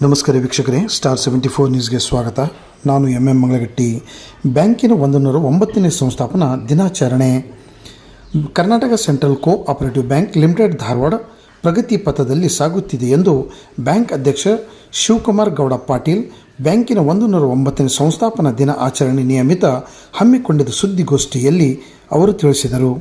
ನಮಸ್ಕಾರ ವೀಕ್ಷಕರೇ, ಸ್ಟಾರ್ 74 ನ್ಯೂಸ್ಗೆ ಸ್ವಾಗತ. ನಾನು ಎಂ ಮಂಗಳಗಟ್ಟಿ. ಬ್ಯಾಂಕಿನ 109ನೇ ಸಂಸ್ಥಾಪನಾ ದಿನಾಚರಣೆ. Karnataka central cooperative bank limited Dharwad ಪ್ರಗತಿ ಪಥದಲ್ಲಿ ಸಾಗುತ್ತಿದೆ ಎಂದು ಬ್ಯಾಂಕ್ ಅಧ್ಯಕ್ಷ ಶಿವಕುಮಾರ್ ಗೌಡ ಪಾಟೀಲ್ ಬ್ಯಾಂಕಿನ 109ನೇ ಸಂಸ್ಥಾಪನಾ ದಿನ ಆಚರಣೆ ನಿಯಮಿತ ಹಮ್ಮಿಕೊಂಡಿದ್ದ ಸುದ್ದಿಗೋಷ್ಠಿಯಲ್ಲಿ ಅವರು ತಿಳಿಸಿದರು.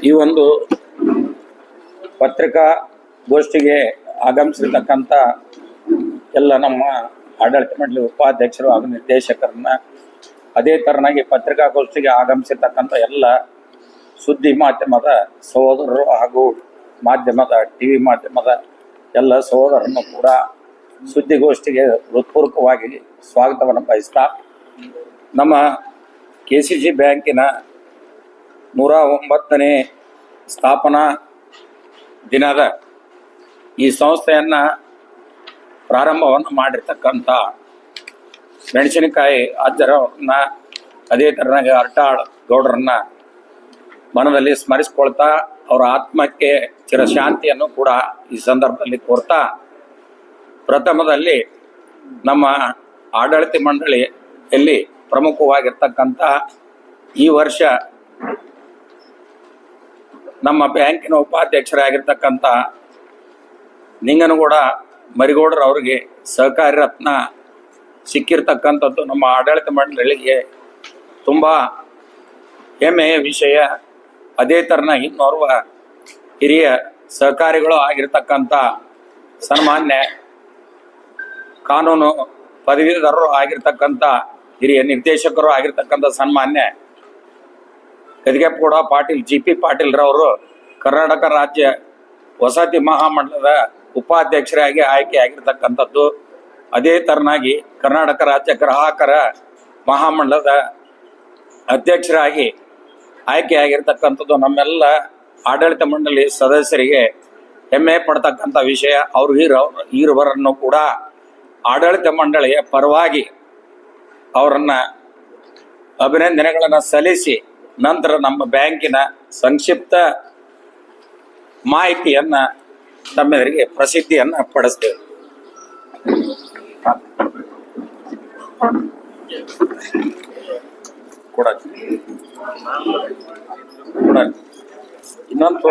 ಈ ಒಂದು ಪತ್ರಿಕಾಗೋಷ್ಠಿಗೆ ಆಗಮಿಸಿರ್ತಕ್ಕಂಥ ಎಲ್ಲ ನಮ್ಮ ಆಡಳಿತ ಮಂಡಳಿ ಉಪಾಧ್ಯಕ್ಷರು ಹಾಗೂ ನಿರ್ದೇಶಕರನ್ನ, ಅದೇ ತರನಾಗಿ ಪತ್ರಿಕಾಗೋಷ್ಠಿಗೆ ಆಗಮಿಸಿರ್ತಕ್ಕಂಥ ಎಲ್ಲ ಸುದ್ದಿ ಮಾಧ್ಯಮದ ಸಹೋದರರು ಹಾಗೂ ಮಾಧ್ಯಮದ ಟಿವಿ ಮಾಧ್ಯಮದ ಎಲ್ಲ ಸಹೋದರರನ್ನು ಕೂಡ ಸುದ್ದಿಗೋಷ್ಠಿಗೆ ಹೃತ್ಪೂರ್ವಕವಾಗಿ ಸ್ವಾಗತವನ್ನು ಬಯಸ್ತಾ, ನಮ್ಮ KCC ಬ್ಯಾಂಕಿನ 109ನೇ ಸ್ಥಾಪನಾ ದಿನದ ಈ ಸಂಸ್ಥೆಯನ್ನು ಪ್ರಾರಂಭವನ್ನು ಮಾಡಿರ್ತಕ್ಕಂಥ ಮೆಣಸಿನಕಾಯಿ ಅಜ್ಜರನ್ನ, ಅದೇ ಥರನಾಗಿ ಅರ್ಟಾಳ್ ಗೌಡರನ್ನ ಮನದಲ್ಲಿ ಸ್ಮರಿಸ್ಕೊಳ್ತಾ ಅವರ ಆತ್ಮಕ್ಕೆ ಚಿರಶಾಂತಿಯನ್ನು ಕೂಡ ಈ ಸಂದರ್ಭದಲ್ಲಿ ಕೋರ್ತಾ, ಪ್ರಥಮದಲ್ಲಿ ನಮ್ಮ ಆಡಳಿತ ಮಂಡಳಿಯಲ್ಲಿ ಪ್ರಮುಖವಾಗಿರ್ತಕ್ಕಂಥ ಈ ವರ್ಷ ನಮ್ಮ ಬ್ಯಾಂಕಿನ ಉಪಾಧ್ಯಕ್ಷರಾಗಿರ್ತಕ್ಕಂಥ ನಿಂಗನಗೌಡ ಮರಿಗೌಡರವರಿಗೆ ಸಹಕಾರಿ ರತ್ನ ಸಿಕ್ಕಿರ್ತಕ್ಕಂಥದ್ದು ನಮ್ಮ ಆಡಳಿತ ಮಂಡಳಿಗೆ ತುಂಬ ಹೆಮ್ಮೆಯ ವಿಷಯ. ಅದೇ ಥರನಾಗಿ ಇನ್ನೋರ್ವ ಹಿರಿಯ ಸಹಕಾರಿಗಳು ಆಗಿರ್ತಕ್ಕಂಥ ಸನ್ಮಾನ್ಯ ಕಾನೂನು ಪದವೀಧರರು ಆಗಿರ್ತಕ್ಕಂಥ ಹಿರಿಯ ನಿರ್ದೇಶಕರು ಆಗಿರ್ತಕ್ಕಂಥ ಸನ್ಮಾನ್ಯ ಗದಿಗೆಪ್ಪಗೌಡ ಪಾಟೀಲ್ GP ಪಾಟೀಲ್ರವರು ಕರ್ನಾಟಕ ರಾಜ್ಯ ವಸತಿ ಮಹಾಮಂಡಲದ ಉಪಾಧ್ಯಕ್ಷರಾಗಿ ಆಯ್ಕೆ ಆಗಿರ್ತಕ್ಕಂಥದ್ದು. ಅದೇ ತರನಾಗಿ ಕರ್ನಾಟಕ ರಾಜ್ಯ ಗ್ರಾಹಕರ ಮಹಾಮಂಡಲದ ಅಧ್ಯಕ್ಷರಾಗಿ ಆಯ್ಕೆ ಆಗಿರ್ತಕ್ಕಂಥದ್ದು ನಮ್ಮೆಲ್ಲ ಆಡಳಿತ ಮಂಡಳಿ ಸದಸ್ಯರಿಗೆ ಹೆಮ್ಮೆ ಪಡ್ತಕ್ಕಂಥ ವಿಷಯ. ಇವರನ್ನು ಕೂಡ ಆಡಳಿತ ಮಂಡಳಿಯ ಪರವಾಗಿ ಅವರನ್ನ ಅಭಿನಂದನೆಗಳನ್ನು ಸಲ್ಲಿಸಿ ನಂತರ ನಮ್ಮ ಬ್ಯಾಂಕಿನ ಸಂಕ್ಷಿಪ್ತ ಮಾಹಿತಿಯನ್ನ ತಮ್ಮೆದುರಿಗೆ ಪ್ರಸಿದ್ಧಿಯನ್ನ ಪಡಿಸ್ತೇವೆ. ಇನ್ನೊಂದು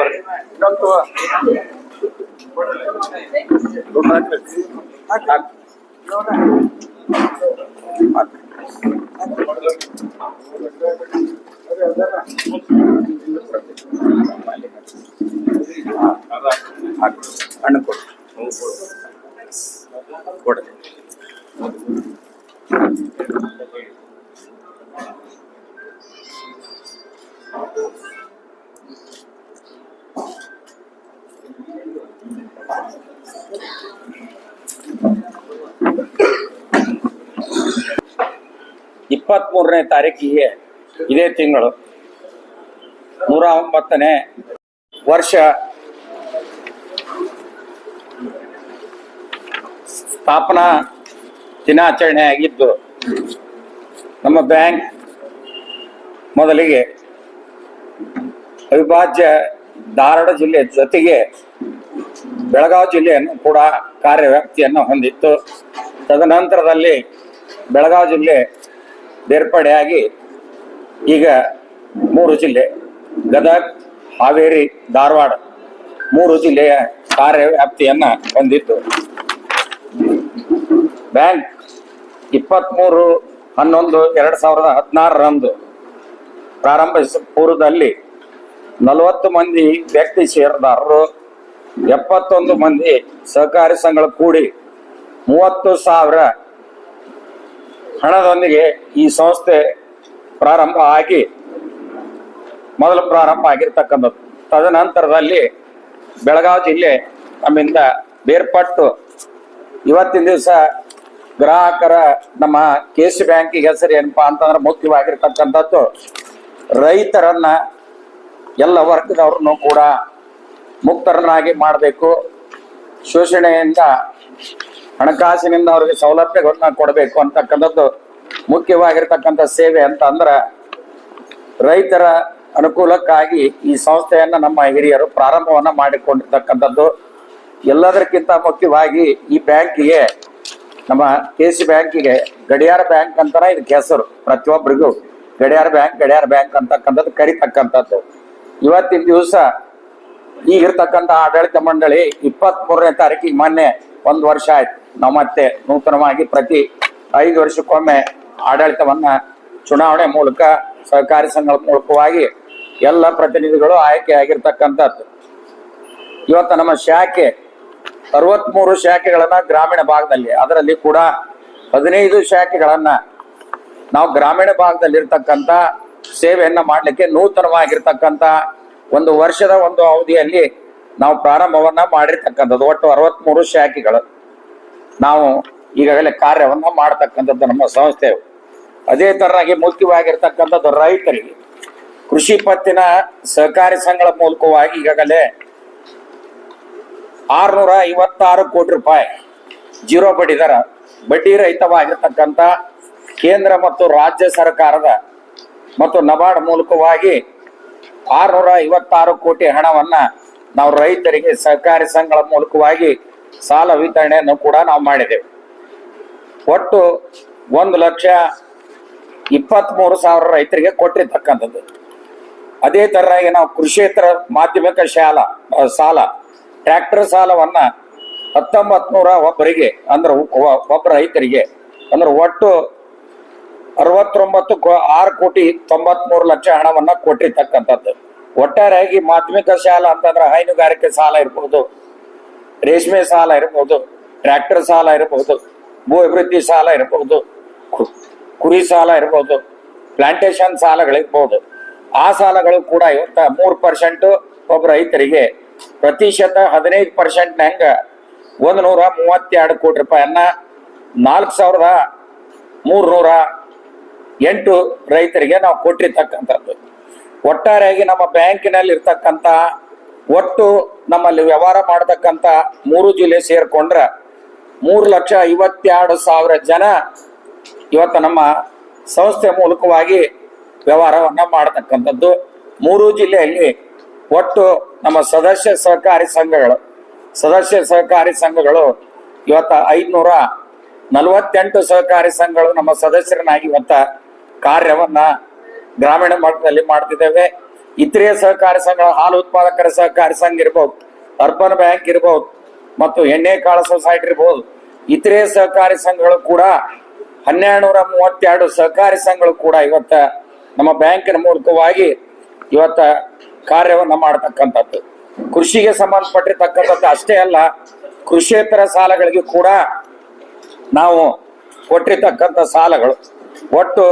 ಹಣ್ಣು ಕೊಡಿ. ಇಪ್ಪತ್ಮೂರನೇ ತಾರೀಕಿಗೆ ಇದೇ ತಿಂಗಳು 109ನೇ ವರ್ಷ ಸ್ಥಾಪನಾ ದಿನಾಚರಣೆ ಆಗಿದ್ದು, ನಮ್ಮ ಬ್ಯಾಂಕ್ ಮೊದಲಿಗೆ ಅವಿಭಾಜ್ಯ ಧಾರವಾಡ ಜಿಲ್ಲೆ ಜೊತೆಗೆ ಬೆಳಗಾವಿ ಜಿಲ್ಲೆಯನ್ನು ಕೂಡ ಕಾರ್ಯವ್ಯಾಪ್ತಿಯನ್ನು ಹೊಂದಿತ್ತು. ತದನಂತರದಲ್ಲಿ ಬೆಳಗಾವಿ ಜಿಲ್ಲೆ ಬೇರ್ಪಡೆಯಾಗಿ ಈಗ 3 ಜಿಲ್ಲೆ ಗದಗ, ಹಾವೇರಿ, ಧಾರವಾಡ 3 ಜಿಲ್ಲೆಯ ಕಾರ್ಯವ್ಯಾಪ್ತಿಯನ್ನು ಹೊಂದಿತ್ತು. ಬ್ಯಾಂಕ್ 23/11/2016 ಪ್ರಾರಂಭಿಸ ಪೂರ್ವದಲ್ಲಿ 40 ಮಂದಿ ವ್ಯಕ್ತಿ ಷೇರುದಾರರು, 71 ಮಂದಿ ಸಹಕಾರಿ ಸಂಘಗಳು ಕೂಡಿ 30,000 ಹಣದೊಂದಿಗೆ ಈ ಸಂಸ್ಥೆ ಪ್ರಾರಂಭ ಆಗಿರ್ತಕ್ಕಂಥದ್ದು. ತದನಂತರದಲ್ಲಿ ಬೆಳಗಾವಿ ಜಿಲ್ಲೆ ನಮ್ಮಿಂದ ಬೇರ್ಪಟ್ಟು ಇವತ್ತಿನ ದಿವಸ ಗ್ರಾಹಕರ ನಮ್ಮ KC ಬ್ಯಾಂಕಿಗೆ ಹೆಸರು ಏನಪ್ಪಾ ಅಂತಂದ್ರೆ ಮುಖ್ಯವಾಗಿರ್ತಕ್ಕಂಥದ್ದು ರೈತರನ್ನ ಎಲ್ಲ ವರ್ಗದವ್ರನ್ನು ಕೂಡ ಮುಕ್ತರನ್ನಾಗಿ ಮಾಡಬೇಕು, ಶೋಷಣೆಯಿಂದ ಹಣಕಾಸಿನಿಂದ ಅವರಿಗೆ ಸೌಲಭ್ಯಗಳನ್ನ ಕೊಡಬೇಕು ಅಂತಕ್ಕಂಥದ್ದು ಮುಖ್ಯವಾಗಿರ್ತಕ್ಕಂಥ ಸೇವೆ ಅಂತ ಅಂದ್ರೆ ರೈತರ ಅನುಕೂಲಕ್ಕಾಗಿ ಈ ಸಂಸ್ಥೆಯನ್ನ ನಮ್ಮ ಹಿರಿಯರು ಪ್ರಾರಂಭವನ್ನ ಮಾಡಿಕೊಂಡಿರ್ತಕ್ಕಂಥದ್ದು. ಎಲ್ಲದಕ್ಕಿಂತ ಮುಖ್ಯವಾಗಿ ಈ ಬ್ಯಾಂಕಿಗೆ, ನಮ್ಮ KC ಬ್ಯಾಂಕಿಗೆ ಗಡಿಯಾರ ಬ್ಯಾಂಕ್ ಅಂತಾನೆ ಇದಕ್ಕೆ ಹೆಸರು. ಪ್ರತಿಯೊಬ್ಬರಿಗೂ ಗಡಿಯಾರ ಬ್ಯಾಂಕ್ ಅಂತಕ್ಕಂಥದ್ದು ಕರಿತಕ್ಕಂಥದ್ದು. ಇವತ್ತಿನ ದಿವಸ ಈಗಿರ್ತಕ್ಕಂಥ ಆಡಳಿತ ಮಂಡಳಿ 23ನೇ ತಾರೀಕಿಗೆ ಮೊನ್ನೆ 1 ವರ್ಷ ಆಯ್ತು. ನಾವು ಮತ್ತೆ ನೂತನವಾಗಿ ಪ್ರತಿ 5 ವರ್ಷಕ್ಕೊಮ್ಮೆ ಆಡಳಿತವನ್ನ ಚುನಾವಣೆ ಮೂಲಕ ಸಹಕಾರಿ ಸಂಘಗಳ ಮೂಲಕವಾಗಿ ಎಲ್ಲ ಪ್ರತಿನಿಧಿಗಳು ಆಯ್ಕೆ ಆಗಿರ್ತಕ್ಕಂಥದ್ದು. ಇವತ್ತು ನಮ್ಮ ಶಾಖೆ 63 ಶಾಖೆಗಳನ್ನ ಗ್ರಾಮೀಣ ಭಾಗದಲ್ಲಿ, ಅದರಲ್ಲಿ ಕೂಡ 15 ಶಾಖೆಗಳನ್ನ ನಾವು ಗ್ರಾಮೀಣ ಭಾಗದಲ್ಲಿ ಇರ್ತಕ್ಕಂಥ ಸೇವೆಯನ್ನ ಮಾಡ್ಲಿಕ್ಕೆ ನೂತನವಾಗಿರ್ತಕ್ಕಂಥ 1 ವರ್ಷದ ಒಂದು ಅವಧಿಯಲ್ಲಿ ನಾವು ಪ್ರಾರಂಭವನ್ನ ಮಾಡಿರ್ತಕ್ಕಂಥದ್ದು. ಒಟ್ಟು 63 ಶಾಖೆಗಳು ನಾವು ಈಗಾಗಲೇ ಕಾರ್ಯವನ್ನ ಮಾಡ್ತಕ್ಕಂಥದ್ದು ನಮ್ಮ ಸಂಸ್ಥೆ. ಅದೇ ತರನಾಗಿ ಮುಖ್ಯವಾಗಿರ್ತಕ್ಕಂಥದ್ದು ರೈತರಿಗೆ ಕೃಷಿ ಪತ್ತಿನ ಸಹಕಾರಿ ಸಂಘಗಳ ಮೂಲಕವಾಗಿ ಈಗಾಗಲೇ 656 ಕೋಟಿ ರೂಪಾಯಿ ಜೀರೋ ಬಡ್ಡಿ ರಹಿತವಾಗಿರ್ತಕ್ಕಂಥ ಕೇಂದ್ರ ಮತ್ತು ರಾಜ್ಯ ಸರ್ಕಾರದ ಮತ್ತು ನಬಾರ್ಡ್ ಮೂಲಕವಾಗಿ 656 ಕೋಟಿ ಹಣವನ್ನ ನಾವು ರೈತರಿಗೆ ಸಹಕಾರಿ ಸಂಘಗಳ ಮೂಲಕವಾಗಿ ಸಾಲ ವಿತರಣೆಯನ್ನು ಕೂಡ ನಾವು ಮಾಡಿದ್ದೇವೆ. ಒಟ್ಟು 1,23,000 ರೈತರಿಗೆ ಕೊಟ್ಟಿರ್ತಕ್ಕಂಥದ್ದು. ಅದೇ ತರನಾಗಿ ನಾವು ಕೃಷಿಯೇತರ ಮಾಧ್ಯಮಿಕ ಸಾಲ ಟ್ರ್ಯಾಕ್ಟರ್ ಸಾಲವನ್ನ 1900 ಒಬ್ಬರಿಗೆ ಅಂದ್ರೆ ಒಬ್ಬ ರೈತರಿಗೆ ಅಂದ್ರೆ ಒಟ್ಟು 69,6,93,00,000 ಹಣವನ್ನ ಕೊಟ್ಟಿರ್ತಕ್ಕಂಥದ್ದು. ಒಟ್ಟಾರೆಯಾಗಿ ಮಾಧ್ಯಮಿಕ ಸಾಲ ಅಂತಂದ್ರೆ ಹೈನುಗಾರಿಕೆ ಸಾಲ ಇರ್ಬೋದು, ರೇಷ್ಮೆ ಸಾಲ ಇರಬಹುದು, ಟ್ರ್ಯಾಕ್ಟರ್ ಸಾಲ ಇರಬಹುದು, ಭೂ ಅಭಿವೃದ್ಧಿ ಸಾಲ ಇರಬಹುದು, ಕುರಿ ಸಾಲ ಇರಬಹುದು, ಪ್ಲಾಂಟೇಶನ್ ಸಾಲಗಳಿರ್ಬೋದು. ಆ ಸಾಲಗಳು ಕೂಡ ಇವತ್ತ 3% ಒಬ್ಬ ರೈತರಿಗೆ ಪ್ರತಿಶತ 15% 132 ಕೋಟಿ ರೂಪಾಯಿಯನ್ನ 4308 ರೈತರಿಗೆ ನಾವು ಕೊಟ್ಟಿರ್ತಕ್ಕಂಥದ್ದು. ಒಟ್ಟಾರೆಯಾಗಿ ನಮ್ಮ ಬ್ಯಾಂಕಿನಲ್ಲಿ ಇರ್ತಕ್ಕಂಥ ಒಟ್ಟು ನಮ್ಮಲ್ಲಿ ವ್ಯವಹಾರ ಮಾಡತಕ್ಕಂಥ 3 ಜಿಲ್ಲೆ ಸೇರ್ಕೊಂಡ್ರೆ 3,52,000 ಜನ ಇವತ್ತು ನಮ್ಮ ಸಂಸ್ಥೆ ಮೂಲಕವಾಗಿ ವ್ಯವಹಾರವನ್ನ ಮಾಡತಕ್ಕಂಥದ್ದು. 3 ಜಿಲ್ಲೆಯಲ್ಲಿ ಒಟ್ಟು ನಮ್ಮ ಸದಸ್ಯ ಸಹಕಾರಿ ಸಂಘಗಳು ಇವತ್ತು 548 ಸಹಕಾರಿ ಸಂಘಗಳು ನಮ್ಮ ಸದಸ್ಯರನ್ನಾಗಿ ಇವತ್ತ ಕಾರ್ಯವನ್ನ ಗ್ರಾಮೀಣ ಮಟ್ಟದಲ್ಲಿ ಮಾಡ್ತಿದ್ದೇವೆ. ಇತರೆ ಸಹಕಾರಿ ಸಂಘ, ಹಾಲು ಉತ್ಪಾದಕರ ಸಹಕಾರಿ ಸಂಘ ಇರ್ಬೋದು, ಅರ್ಬನ್ ಬ್ಯಾಂಕ್ ಇರ್ಬೋದು, ಮತ್ತು ಎಣ್ಣೆ ಕಾಳು ಸೊಸೈಟಿ ಇರ್ಬೋದು, ಇತರೆ ಸಹಕಾರಿ ಸಂಘಗಳು ಕೂಡ 1232 ಸಹಕಾರಿ ಸಂಘಗಳು ಕೂಡ ಇವತ್ತ ನಮ್ಮ ಬ್ಯಾಂಕಿನ ಮೂಲಕವಾಗಿ ಇವತ್ತ ಕಾರ್ಯವನ್ನ ಮಾಡತಕ್ಕಂಥದ್ದು. ಕೃಷಿಗೆ ಸಂಬಂಧಪಟ್ಟಿರ್ತಕ್ಕಂಥದ್ದು ಅಷ್ಟೇ ಅಲ್ಲ, ಕೃಷಿಯೇತರ ಸಾಲಗಳಿಗೆ ಕೂಡ ನಾವು ಕೊಟ್ಟಿರ್ತಕ್ಕಂಥ ಸಾಲಗಳು ಒಟ್ಟು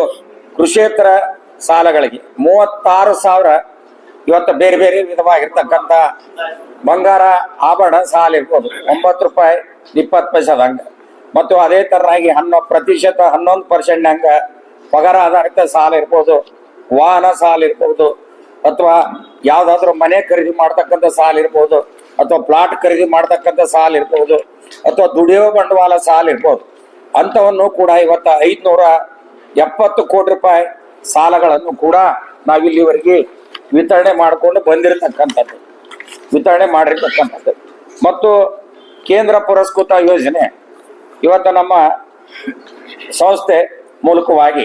ಕೃಷಿಯೇತರ ಸಾಲಗಳಿಗೆ 36,000 ಇವತ್ತು ಬೇರೆ ಬೇರೆ ವಿಧವಾಗಿರ್ತಕ್ಕಂಥ ಬಂಗಾರ ಆಭರಣ ಸಾಲ ಇರ್ಬೋದು, 9 ರೂಪಾಯಿ 20 ಪೈಸದಂಗ, ಮತ್ತು ಅದೇ ತರನಾಗಿ 11% ಪಗಾರ ಆಧಾರಿತ ಸಾಲ ಇರ್ಬೋದು, ವಾಹನ ಸಾಲ ಇರ್ಬೋದು, ಅಥವಾ ಯಾವ್ದಾದ್ರು ಮನೆ ಖರೀದಿ ಮಾಡ್ತಕ್ಕಂಥ ಸಾಲ ಇರ್ಬೋದು, ಅಥವಾ ಪ್ಲಾಟ್ ಖರೀದಿ ಮಾಡ್ತಕ್ಕಂಥ ಸಾಲ ಇರ್ಬೋದು, ಅಥವಾ ದುಡಿಯೋ ಬಂಡವಾಳ ಸಾಲ ಇರ್ಬೋದು. ಅಂಥವನ್ನು ಕೂಡ ಇವತ್ತು 570 ಕೋಟಿ ರೂಪಾಯಿ ಸಾಲಗಳನ್ನು ಕೂಡ ನಾವಿಲ್ಲಿವರೆಗೆ ವಿತರಣೆ ಮಾಡಿಕೊಂಡು ಮಾಡಿರ್ತಕ್ಕಂಥದ್ದು. ಮತ್ತು ಕೇಂದ್ರ ಪುರಸ್ಕೃತ ಯೋಜನೆ ಇವತ್ತು ನಮ್ಮ ಸಂಸ್ಥೆ ಮೂಲಕವಾಗಿ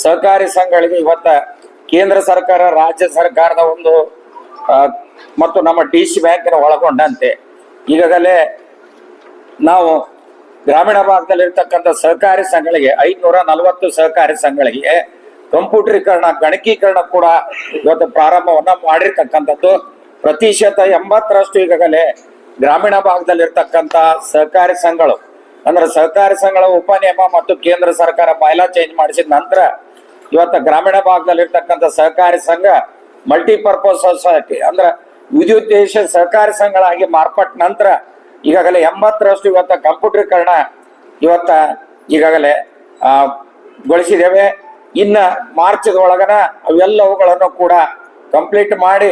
ಸಹಕಾರಿ ಸಂಘಗಳಿಗೆ ಇವತ್ತ ಕೇಂದ್ರ ಸರ್ಕಾರ, ರಾಜ್ಯ ಸರ್ಕಾರದ ಒಂದು ಮತ್ತು ನಮ್ಮ DC ಬ್ಯಾಂಕಿನ ಒಳಗೊಂಡಂತೆ ಈಗಾಗಲೇ ನಾವು ಗ್ರಾಮೀಣ ಭಾಗದಲ್ಲಿರ್ತಕ್ಕಂಥ ಸಹಕಾರಿ ಸಂಘಗಳಿಗೆ 540 ಸಹಕಾರಿ ಸಂಘಗಳಿಗೆ ಕಂಪ್ಯೂಟರೀಕರಣ, ಗಣಕೀಕರಣ ಕೂಡ ಇವತ್ತು ಪ್ರಾರಂಭವನ್ನ ಮಾಡಿರ್ತಕ್ಕಂಥದ್ದು. ಪ್ರತಿಶತ 80% ಈಗಾಗಲೇ ಗ್ರಾಮೀಣ ಭಾಗದಲ್ಲಿರ್ತಕ್ಕಂಥ ಸಹಕಾರಿ ಸಂಘಗಳು, ಅಂದ್ರೆ ಸಹಕಾರಿ ಸಂಘಗಳ ಉಪನಿಯಮ ಮತ್ತು ಕೇಂದ್ರ ಸರ್ಕಾರ ಬೈಲಾ ಚೇಂಜ್ ಮಾಡಿಸಿದ ನಂತರ ಇವತ್ತು ಗ್ರಾಮೀಣ ಭಾಗದಲ್ಲಿರ್ತಕ್ಕಂಥ ಸಹಕಾರಿ ಸಂಘ ಮಲ್ಟಿಪರ್ಪಸ್ ಸೊಸೈಟಿ ಅಂದ್ರೆ ವಿದ್ಯುದ್ದೇಶ ಸಹಕಾರಿ ಸಂಘಗಳಾಗಿ ಮಾರ್ಪಟ್ಟ ನಂತರ ಈಗಾಗಲೇ 80% ಇವತ್ತ ಕಂಪ್ಯೂಟರೀಕರಣ ಈಗಾಗಲೇ ಗೊಳಿಸಿದ್ದೇವೆ. ಇನ್ನ ಮಾರ್ಚ್ ಒಳಗನ ಅವೆಲ್ಲವುಗಳನ್ನು ಕೂಡ ಕಂಪ್ಲೀಟ್ ಮಾಡಿ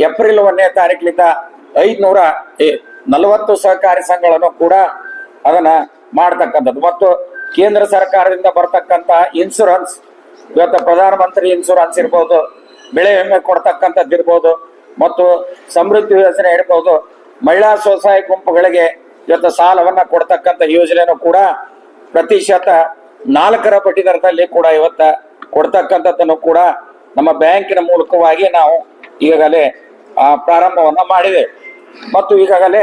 ಏಪ್ರಿಲ್ 1ನೇ ತಾರೀಕಿನಿಂದ 540 ಸಹಕಾರಿ ಸಂಘಗಳನ್ನು ಕೂಡ ಅದನ್ನ ಮಾಡ್ತಕ್ಕಂಥದ್ದು. ಮತ್ತು ಕೇಂದ್ರ ಸರ್ಕಾರದಿಂದ ಬರ್ತಕ್ಕಂಥ ಇನ್ಶೂರೆನ್ಸ್, ಇವತ್ತು ಪ್ರಧಾನಮಂತ್ರಿ ಇನ್ಶೂರೆನ್ಸ್ ಇರ್ಬೋದು, ಬೆಳೆ ವಿಮೆ ಕೊಡ್ತಕ್ಕಂಥದ್ದು ಇರ್ಬೋದು, ಮತ್ತು ಸಮೃದ್ಧಿ ಯೋಜನೆ ಇರ್ಬೋದು, ಮಹಿಳಾ ಸ್ವಸಹಾಯ ಗುಂಪುಗಳಿಗೆ ಇವತ್ತು ಸಾಲವನ್ನ ಕೊಡ್ತಕ್ಕಂಥ ಯೋಜನೆನೂ ಕೂಡ ಪ್ರತಿಶತ 4 ಬಡ್ಡಿ ದರದಲ್ಲಿ ಕೂಡ ಇವತ್ತ ಕೊಡ್ತಕ್ಕಂಥದ್ದನ್ನು ಕೂಡ ನಮ್ಮ ಬ್ಯಾಂಕಿನ ಮೂಲಕವಾಗಿ ನಾವು ಈಗಾಗಲೇ ಪ್ರಾರಂಭವನ್ನ ಮಾಡಿದೆ. ಮತ್ತು ಈಗಾಗಲೇ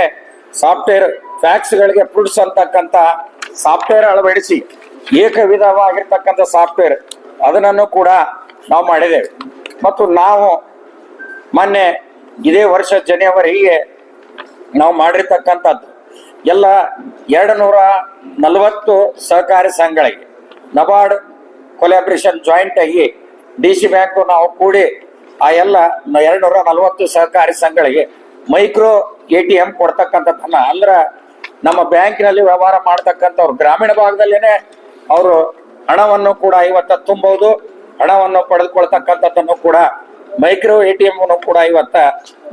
ಸಾಫ್ಟ್ವೇರ್ ಫ್ಯಾಕ್ಸ್ಗಳಿಗೆ ಪ್ರುಡ್ಸ್ ಅಂತಕ್ಕಂಥ ಸಾಫ್ಟ್ವೇರ್ ಅಳವಡಿಸಿ ಏಕವಿಧವಾಗಿರ್ತಕ್ಕಂಥ ಸಾಫ್ಟ್ವೇರ್ ಅದನ್ನು ಕೂಡ ನಾವು ಮಾಡಿದ್ದೇವೆ. ಮತ್ತು ನಾವು ಮೊನ್ನೆ ಇದೇ ವರ್ಷ ಜನವರಿಗೆ ನಾವು ಮಾಡಿರ್ತಕ್ಕಂಥದ್ದು ಎಲ್ಲ 240 ಸಹಕಾರಿ ಸಂಘಗಳಿಗೆ ನಬಾರ್ಡ್ ಕೊಲಾಬ್ರೇಷನ್ ಜಾಯಿಂಟ್ ಆಗಿ DC ಬ್ಯಾಂಕ್ ನಾವು ಕೂಡಿ ಆ ಎಲ್ಲ 240 ಸಹಕಾರಿ ಸಂಘಗಳಿಗೆ ಮೈಕ್ರೋ ATM ಕೊಡ್ತಕ್ಕಂಥದ್ದನ್ನ, ಅಂದ್ರೆ ನಮ್ಮ ಬ್ಯಾಂಕಿನಲ್ಲಿ ವ್ಯವಹಾರ ಮಾಡ್ತಕ್ಕಂಥವ್ರು ಗ್ರಾಮೀಣ ಭಾಗದಲ್ಲೇನೆ ಅವರು ಹಣವನ್ನು ಕೂಡ ಇವತ್ತ ತುಂಬಬಹುದು, ಹಣವನ್ನು ಪಡೆದುಕೊಳ್ತಕ್ಕಂಥದ್ದನ್ನು ಕೂಡ ಮೈಕ್ರೋ ATM ಕೂಡ ಇವತ್ತ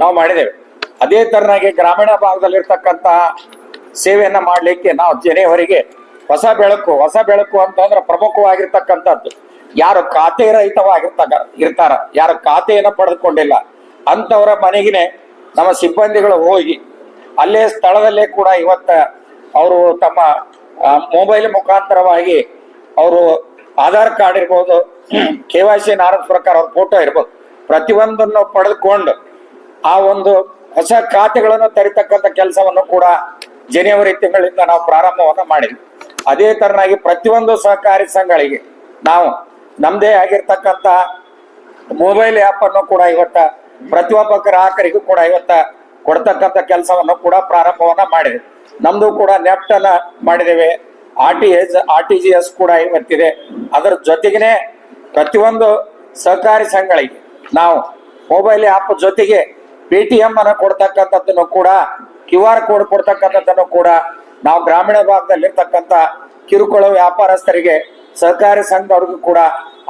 ನಾವು ಮಾಡಿದ್ದೇವೆ. ಅದೇ ತರನಾಗಿ ಗ್ರಾಮೀಣ ಭಾಗದಲ್ಲಿರ್ತಕ್ಕಂಥ ಸೇವೆಯನ್ನ ಮಾಡ್ಲಿಕ್ಕೆ ನಾವು ಜನವರಿಗೆ ಹೊಸ ಬೆಳಕು ಅಂತಂದ್ರೆ ಪ್ರಮುಖವಾಗಿರ್ತಕ್ಕಂಥದ್ದು ಯಾರು ಖಾತೆ ಇರ್ತಾರ, ಯಾರು ಖಾತೆಯನ್ನ ಪಡೆದುಕೊಂಡಿಲ್ಲ ಅಂತವರ ಮನೆಗೆ ನಮ್ಮ ಸಿಬ್ಬಂದಿಗಳು ಹೋಗಿ ಅಲ್ಲೇ ಸ್ಥಳದಲ್ಲೇ ಕೂಡ ಇವತ್ತ ಅವರು ತಮ್ಮ ಮೊಬೈಲ್ ಮುಖಾಂತರವಾಗಿ ಅವರು ಆಧಾರ್ ಕಾರ್ಡ್ ಇರ್ಬೋದು, KYC ಪ್ರಕಾರ ಅವ್ರ ಫೋಟೋ ಇರ್ಬೋದು, ಪ್ರತಿಯೊಂದನ್ನು ಪಡೆದುಕೊಂಡು ಆ ಒಂದು ಹೊಸ ಖಾತೆಗಳನ್ನು ತೆರಿತಕ್ಕಂಥ ಕೆಲಸವನ್ನು ಕೂಡ ಜನವರಿ ತಿಂಗಳಿಂದ ನಾವು ಪ್ರಾರಂಭವನ್ನ ಮಾಡಿದ್ವಿ. ಅದೇ ತರನಾಗಿ ಪ್ರತಿಯೊಂದು ಸಹಕಾರಿ ಸಂಘಗಳಿಗೆ ನಾವು ನಮ್ದೇ ಆಗಿರ್ತಕ್ಕಂಥ ಮೊಬೈಲ್ ಆ್ಯಪ್ ಅನ್ನು ಕೂಡ ಇವತ್ತ ಪ್ರತಿಯೊಬ್ಬ ಗ್ರಾಹಕರಿಗೂ ಕೂಡ ಇವತ್ತ ಕೊಡ್ತಕ್ಕಂಥ ಕೆಲಸವನ್ನು ಕೂಡ ಪ್ರಾರಂಭವನ್ನ ಮಾಡಿದೆ. ನಮ್ದು ಕೂಡ ನೆಫ್ಟ್ ಅನ್ನ ಮಾಡಿದ್ದೇವೆ, RTGS ಕೂಡ ಇವತ್ತಿದೆ. ಅದರ ಜೊತೆಗೇನೆ ಪ್ರತಿಯೊಂದು ಸಹಕಾರಿ ಸಂಘಗಳಿಗೆ ನಾವು ಮೊಬೈಲ್ ಆ್ಯಪ್ ಜೊತೆಗೆ ಪೇಟಿಎಂ ಅನ್ನು ಕೊಡ್ತಕ್ಕಂಥದ್ದನ್ನು ಕೂಡ QR ಕೋಡ್ ಕೊಡ್ತಕ್ಕಂಥದ್ದನ್ನು ಕೂಡ ನಾವು ಗ್ರಾಮೀಣ ಭಾಗದಲ್ಲಿ ಇರ್ತಕ್ಕಂಥ ಕಿರುಕುಳ ವ್ಯಾಪಾರಸ್ಥರಿಗೆ ಸಹಕಾರಿ ಸಂಘದವ್ರಿಗೂ ಕೂಡ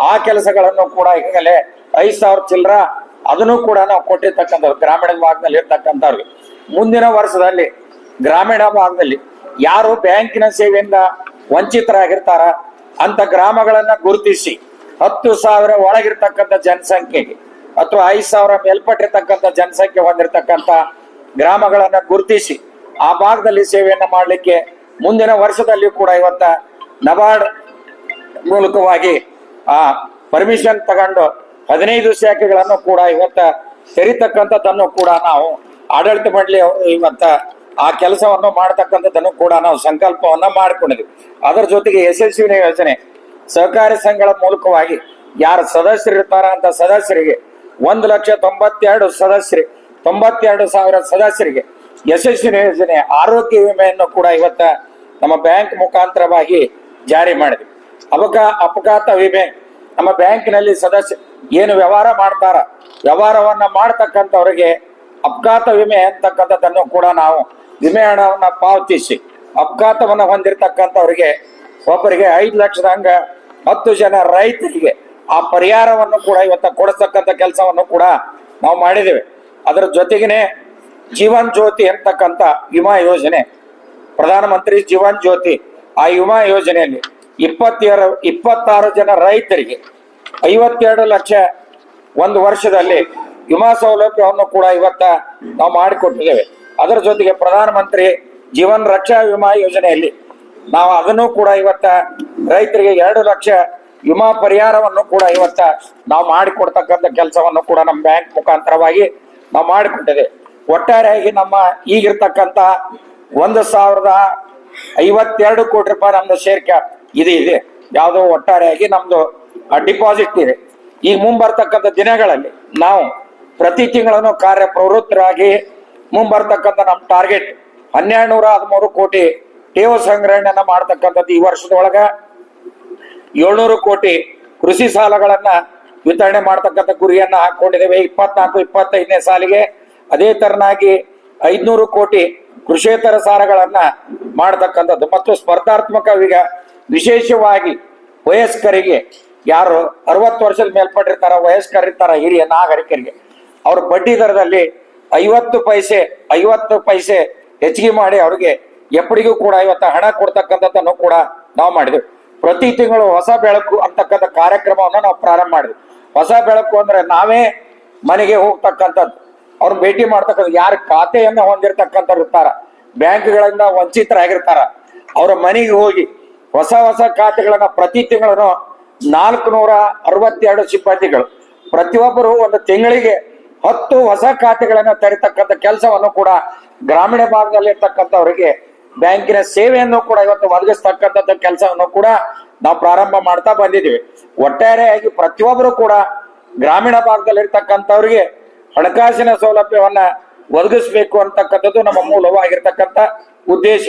ಆ ಕೆಲಸಗಳನ್ನು ಕೂಡ ಈಗಾಗಲೇ 5,000 ಚಿಲ್ಲರ ಅದನ್ನು ಕೂಡ ನಾವು ಕೊಟ್ಟಿರ್ತಕ್ಕಂಥವ್ರು ಗ್ರಾಮೀಣ ಭಾಗದಲ್ಲಿ ಇರ್ತಕ್ಕಂಥವ್ರಿಗೆ. ಮುಂದಿನ ವರ್ಷದಲ್ಲಿ ಗ್ರಾಮೀಣ ಭಾಗದಲ್ಲಿ ಯಾರು ಬ್ಯಾಂಕಿನ ಸೇವೆಯಿಂದ ವಂಚಿತರಾಗಿರ್ತಾರ ಅಂತ ಗ್ರಾಮಗಳನ್ನ ಗುರುತಿಸಿ 10,000 ಒಳಗಿರ್ತಕ್ಕಂಥ ಜನಸಂಖ್ಯೆಗೆ ಅಥವಾ 5,000 ಮೇಲ್ಪಟ್ಟಿರ್ತಕ್ಕಂಥ ಜನಸಂಖ್ಯೆ ಹೊಂದಿರತಕ್ಕಂಥ ಗ್ರಾಮಗಳನ್ನ ಗುರುತಿಸಿ ಆ ಭಾಗದಲ್ಲಿ ಸೇವೆಯನ್ನ ಮಾಡಲಿಕ್ಕೆ ಮುಂದಿನ ವರ್ಷದಲ್ಲಿ ಕೂಡ ಇವತ್ತ ನಬಾರ್ಡ್ ಮೂಲಕವಾಗಿ ಆ ಪರ್ಮಿಷನ್ ತಗೊಂಡು 15 ಶಾಖೆಗಳನ್ನು ಕೂಡ ಇವತ್ತ ತೆರಿತಕ್ಕಂಥದ್ದನ್ನು ಕೂಡ ನಾವು ಆಡಳಿತ ಮಂಡಳಿ ಅವರು ಇವತ್ತ ಆ ಕೆಲಸವನ್ನು ಮಾಡತಕ್ಕಂಥದ್ದನ್ನು ಕೂಡ ನಾವು ಸಂಕಲ್ಪವನ್ನ ಮಾಡಿಕೊಂಡಿದ್ವಿ. ಅದರ ಜೊತೆಗೆ ಯಶಸ್ವಿನಿ ಯೋಜನೆ ಸಹಕಾರಿ ಸಂಘಗಳ ಮೂಲಕವಾಗಿ ಯಾರು ಸದಸ್ಯರು ಇರ್ತಾರ ಅಂತ ಸದಸ್ಯರಿಗೆ 1,92,000 ಸದಸ್ಯರಿಗೆ ಯಶಸ್ವಿನಿ ಯೋಜನೆ ಆರೋಗ್ಯ ವಿಮೆಯನ್ನು ಕೂಡ ಇವತ್ತ ನಮ್ಮ ಬ್ಯಾಂಕ್ ಮುಖಾಂತರವಾಗಿ ಜಾರಿ ಮಾಡಿದ್ವಿ. ಅಪಘಾತ ವಿಮೆ ನಮ್ಮ ಬ್ಯಾಂಕಿನಲ್ಲಿ ಸದಸ್ಯ ಏನು ವ್ಯವಹಾರ ಮಾಡ್ತಾರ ವ್ಯವಹಾರವನ್ನ ಮಾಡ್ತಕ್ಕಂಥವ್ರಿಗೆ ಅಪಘಾತ ವಿಮೆ ಅಂತಕ್ಕಂಥದ್ದನ್ನು ಕೂಡ ನಾವು ವಿಮೆ ಹಣವನ್ನ ಪಾವತಿಸಿ ಅಪಘಾತವನ್ನ ಹೊಂದಿರತಕ್ಕಂಥವ್ರಿಗೆ ಒಬ್ಬರಿಗೆ 5 ಲಕ್ಷದ ಹಂಗ 10 ಜನ ರೈತರಿಗೆ ಆ ಪರಿಹಾರವನ್ನು ಕೂಡ ಇವತ್ತ ಕೊಡಿಸ್ತಕ್ಕಂಥ ಕೆಲಸವನ್ನು ಕೂಡ ನಾವು ಮಾಡಿದ್ದೇವೆ. ಅದರ ಜೊತೆಗೇನೆ ಜೀವನ್ ಜ್ಯೋತಿ ಅಂತಕ್ಕಂಥ ವಿಮಾ ಯೋಜನೆ, ಪ್ರಧಾನಮಂತ್ರಿ ಜೀವನ್ ಜ್ಯೋತಿ ಆ ವಿಮಾ ಯೋಜನೆಯಲ್ಲಿ 26 ಜನ ರೈತರಿಗೆ 52 ಲಕ್ಷ ಒಂದು ವರ್ಷದಲ್ಲಿ ವಿಮಾ ಸೌಲಭ್ಯವನ್ನು ಕೂಡ ಇವತ್ತ ನಾವು ಮಾಡಿಕೊಟ್ಟಿದ್ದೇವೆ. ಅದರ ಜೊತೆಗೆ ಪ್ರಧಾನಮಂತ್ರಿ ಜೀವನ್ ರಕ್ಷಾ ವಿಮಾ ಯೋಜನೆಯಲ್ಲಿ ನಾವು ಅದನ್ನು ಕೂಡ ಇವತ್ತ ರೈತರಿಗೆ 2 ಲಕ್ಷ ವಿಮಾ ಪರಿಹಾರವನ್ನು ಕೂಡ ಇವತ್ತ ನಾವು ಮಾಡಿಕೊಡ್ತಕ್ಕಂಥ ಕೆಲಸವನ್ನು ಕೂಡ ನಮ್ಮ ಬ್ಯಾಂಕ್ ಮುಖಾಂತರವಾಗಿ ನಾವು ಮಾಡಿಕೊಟ್ಟಿದ್ದೇವೆ. ಒಟ್ಟಾರೆಯಾಗಿ ನಮ್ಮ ಈಗಿರ್ತಕ್ಕಂಥ 1,052 ಕೋಟಿ ರೂಪಾಯಿ ನಮ್ದು ಶೇರ್ ಕ್ಯಾಪ್ ಇದೆ ಯಾವುದು ಒಟ್ಟಾರೆಯಾಗಿ ನಮ್ದು ಡಿಪಾಸಿಟ್ ಇದೆ. ಈಗ ಮುಂಬರ್ತಕ್ಕಂಥ ದಿನಗಳಲ್ಲಿ ನಾವು ಪ್ರತಿ ತಿಂಗಳನ್ನು ಕಾರ್ಯಪ್ರವೃತ್ತರಾಗಿ ಮುಂಬರ್ತಕ್ಕಂಥ ನಮ್ಮ ಟಾರ್ಗೆಟ್ 1,213 ಕೋಟಿ ಠೇವು ಸಂಗ್ರಹಣೆಯನ್ನ ಮಾಡ್ತಕ್ಕಂಥದ್ದು. ಈ ವರ್ಷದೊಳಗ 700 ಕೋಟಿ ಕೃಷಿ ಸಾಲಗಳನ್ನ ವಿತರಣೆ ಮಾಡ್ತಕ್ಕಂಥ ಗುರಿಯನ್ನ ಹಾಕೊಂಡಿದ್ದೇವೆ 24-25ನೇ ಸಾಲಿಗೆ. ಅದೇ ತರನಾಗಿ 500 ಕೋಟಿ ಕೃಷಿಯೇತರ ಸಾಲಗಳನ್ನ ಮಾಡ್ತಕ್ಕಂಥದ್ದು ಮತ್ತು ಸ್ಪರ್ಧಾತ್ಮಕ ವಿಶೇಷವಾಗಿ ವಯಸ್ಕರಿಗೆ ಯಾರು 60 ವರ್ಷದ ಮೇಲ್ಪಟ್ಟಿರ್ತಾರ ವಯಸ್ಕರಿರ್ತಾರ ಹಿರಿಯ ನಾಗರಿಕರಿಗೆ ಅವ್ರ ಬಡ್ಡಿ ದರದಲ್ಲಿ 50 ಪೈಸೆ ಹೆಚ್ಚಿಗೆ ಮಾಡಿ ಅವ್ರಿಗೆ ಎಪ್ಪಡಿಗೂ ಕೂಡ ಇವತ್ತ ಹಣ ಕೊಡ್ತಕ್ಕಂಥದ್ದನ್ನು ಕೂಡ ನಾವು ಮಾಡಿದ್ವಿ. ಪ್ರತಿ ತಿಂಗಳು ಹೊಸ ಬೆಳಕು ಅಂತಕ್ಕಂಥ ಕಾರ್ಯಕ್ರಮವನ್ನು ನಾವು ಪ್ರಾರಂಭ ಮಾಡಿದ್ವಿ. ಹೊಸ ಬೆಳಕು ಅಂದ್ರೆ ನಾವೇ ಮನೆಗೆ ಹೋಗ್ತಕ್ಕಂಥದ್ದು, ಅವ್ರ ಭೇಟಿ ಮಾಡ್ತಕ್ಕಂಥ ಯಾರ ಖಾತೆಯನ್ನ ಹೊಂದಿರತಕ್ಕಂಥವ್ರು ಇರ್ತಾರ ಬ್ಯಾಂಕ್ಗಳಿಂದ ವಂಚಿತರಾಗಿರ್ತಾರ ಅವ್ರ ಮನೆಗೆ ಹೋಗಿ ಹೊಸ ಖಾತೆಗಳನ್ನ ಪ್ರತಿ ತಿಂಗಳು 462 ಸಿಬ್ಬಂದಿಗಳು ಪ್ರತಿಯೊಬ್ಬರು ಒಂದು ತಿಂಗಳಿಗೆ 10 ಹೊಸ ಖಾತೆಗಳನ್ನ ತೆರಿತಕ್ಕಂಥ ಕೆಲಸವನ್ನು ಕೂಡ ಗ್ರಾಮೀಣ ಭಾಗದಲ್ಲಿ ಇರ್ತಕ್ಕಂಥವ್ರಿಗೆ ಬ್ಯಾಂಕಿನ ಸೇವೆಯನ್ನು ಕೂಡ ಇವತ್ತು ಒದಗಿಸ್ತಕ್ಕಂಥ ಕೆಲಸವನ್ನು ಕೂಡ ನಾವು ಪ್ರಾರಂಭ ಮಾಡ್ತಾ ಬಂದಿದ್ದೀವಿ. ಒಟ್ಟಾರೆಯಾಗಿ ಪ್ರತಿಯೊಬ್ಬರು ಕೂಡ ಗ್ರಾಮೀಣ ಭಾಗದಲ್ಲಿ ಇರ್ತಕ್ಕಂಥವ್ರಿಗೆ ಹಣಕಾಸಿನ ಸೌಲಭ್ಯವನ್ನ ಒದಗಿಸ್ಬೇಕು ಅಂತಕ್ಕಂಥದ್ದು ನಮ್ಮ ಮೂಲವಾಗಿರ್ತಕ್ಕಂಥ ಉದ್ದೇಶ.